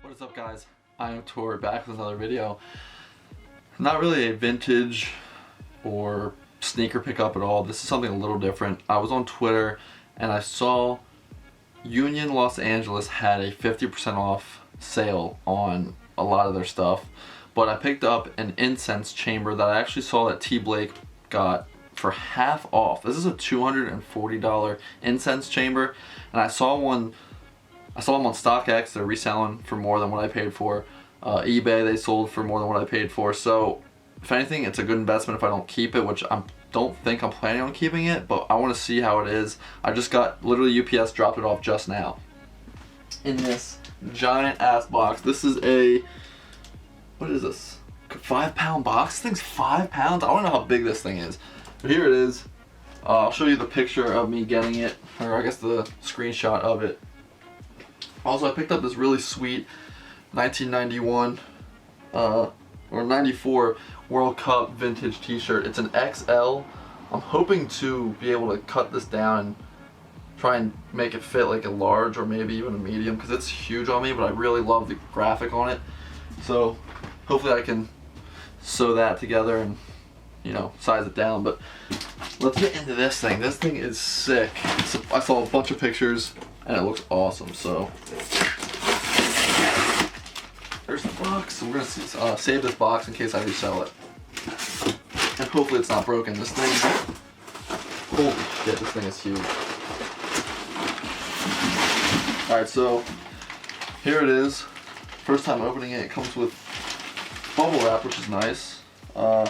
What is up, guys? I am Tor, back with another video. Not really a vintage or sneaker pickup at all. This is something a little different. I was on Twitter and I saw Union Los Angeles had a 50% off sale on a lot of their stuff, but I picked up an Incense chamber that I actually saw that T. Blake got for half off. This is a $240 Incense chamber, and I saw them on StockX. They're reselling for more than what I paid for. eBay, they sold for more than what I paid for. So if anything, it's a good investment if I don't keep it, which I don't think I'm planning on keeping it, but I want to see how it is. I just got, literally UPS dropped it off just now in this giant ass box. This is a, what is this? 5-pound box? This thing's 5 pounds? I don't know how big this thing is, but here it is. I'll show you the picture of me getting it, or I guess the screenshot of it. Also, I picked up this really sweet 1991 or 94 World Cup vintage t-shirt. It's an XL. I'm hoping to be able to cut this down and try and make it fit like a large or maybe even a medium, because it's huge on me, but I really love the graphic on it. So hopefully I can sew that together and, you know, size it down. But let's get into this thing. This thing is sick. I saw a bunch of pictures and it looks awesome. So there's the box. We're gonna save this box in case I resell it, and hopefully it's not broken. This thing, holy shit, this thing is huge. Alright, so here it is. First time opening it. It comes with bubble wrap, which is nice. And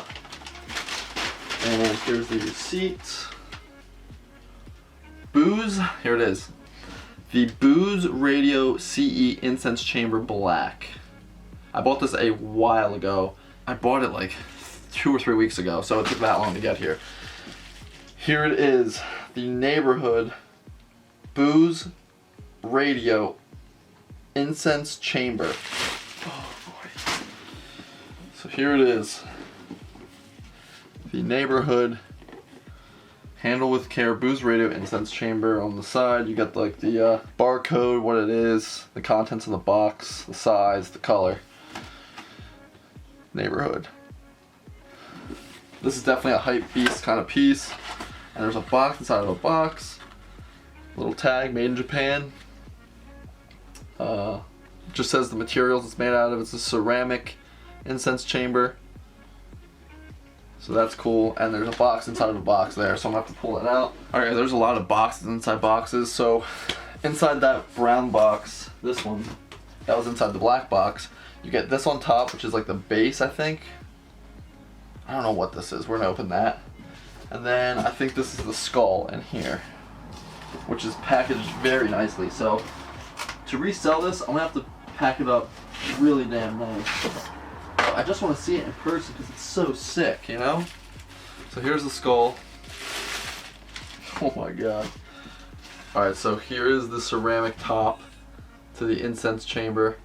here's the receipt. Booze, here it is. The Booze Radio CE Incense Chamber Black. I bought this a while ago. I bought it like 2 or 3 weeks ago, so it took that long to get here. Here it is, the Neighborhood Booze Radio Incense Chamber. Oh boy. So here it is. The Neighborhood Handle with Care Booze Radio Incense Chamber. On the side you got like the barcode, what it is, the contents of the box, the size, the color. Neighborhood. This is definitely a Hypebeast kind of piece. And there's a box inside of a box. Little tag, made in Japan. Just says the materials it's made out of. It's a ceramic incense chamber. So that's cool. And there's a box inside of a box there, so I'm gonna have to pull it out. Alright, there's a lot of boxes inside boxes. So inside that brown box, this one, that was inside the black box, you get this on top, which is like the base, I think. I don't know what this is. We're gonna open that. And then I think this is the skull in here, which is packaged very nicely. So to resell this, I'm gonna have to pack it up really damn nice. I just want to see it in person because it's so sick, you know? So here's the skull. Oh my god. Alright, so here is the ceramic top to the incense chamber.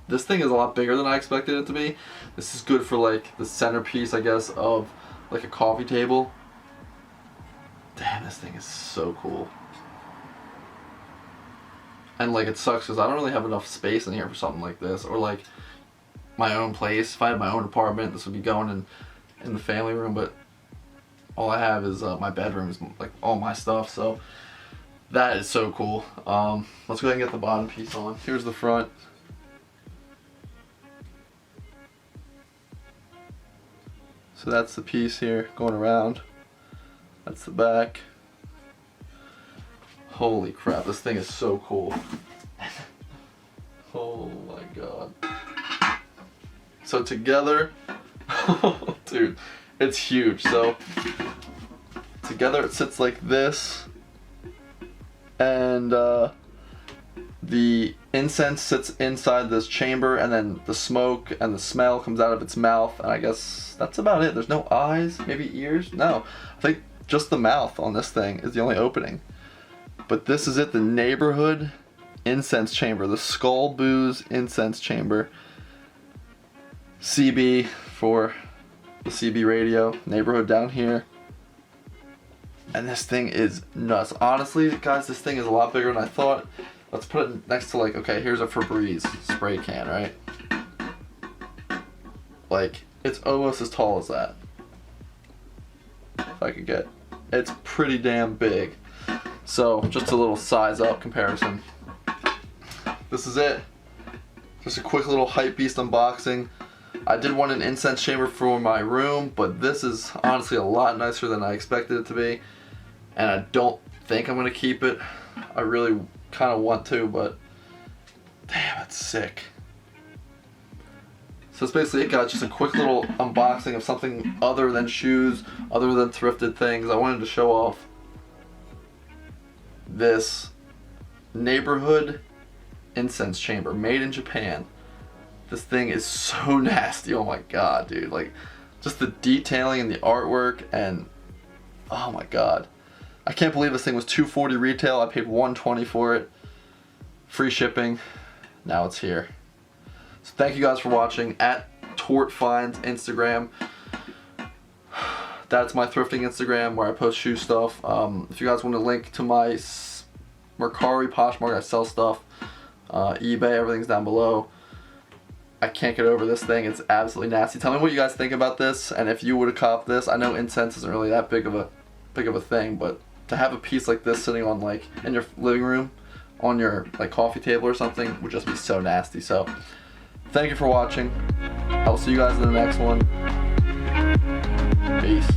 This thing is a lot bigger than I expected it to be. This is good for like the centerpiece, I guess, of like a coffee table. Damn, this thing is so cool. And like it sucks because I don't really have enough space in here for something like this, or like my own place. If I had my own apartment, this would be going in the family room, but all I have is my bedroom, is like all my stuff. So that is so cool. Let's go ahead and get the bottom piece on. Here's the front. So that's the piece here going around. That's the back. Holy crap, this thing is so cool. Oh my god. So together, dude, it's huge. So together it sits like this, and the incense sits inside this chamber, and then the smoke and the smell comes out of its mouth, and I guess that's about it. There's no eyes, maybe ears? No, I think just the mouth on this thing is the only opening. But this is it, the Neighborhood Incense Chamber, the Skull Booze Incense Chamber. CB for the CB radio, Neighborhood down here. And this thing is nuts. Honestly, guys, this thing is a lot bigger than I thought. let's put it next to like, okay, here's a Febreze spray can, right? Like, it's almost as tall as that. If I could get, it's pretty damn big. So just a little size up comparison. This is it. Just a quick little Hypebeast unboxing. I did want an incense chamber for my room, but this is honestly a lot nicer than I expected it to be. And I don't think I'm gonna keep it. I really kind of want to, but damn, it's sick. So that's basically it, guys. Just a quick little unboxing of something other than shoes, other than thrifted things. I wanted to show off this neighborhood incense chamber made in Japan. This thing is so nasty. Oh my god, dude. Like, just the detailing and the artwork, and oh my god. I can't believe this thing was $240 retail. I paid $120 for it. Free shipping. Now it's here. So thank you guys for watching. At Tort Finds Instagram. That's my thrifting Instagram where I post shoe stuff. If you guys want a link to my Mercari, Poshmark, I sell stuff. eBay, everything's down below. I can't get over this thing. It's absolutely nasty. Tell me what you guys think about this, and if you would have copped this. I know Incense isn't really that big of a thing, but to have a piece like this sitting on, like, in your living room on your like coffee table or something would just be so nasty. So thank you for watching. I will see you guys in the next one. Peace.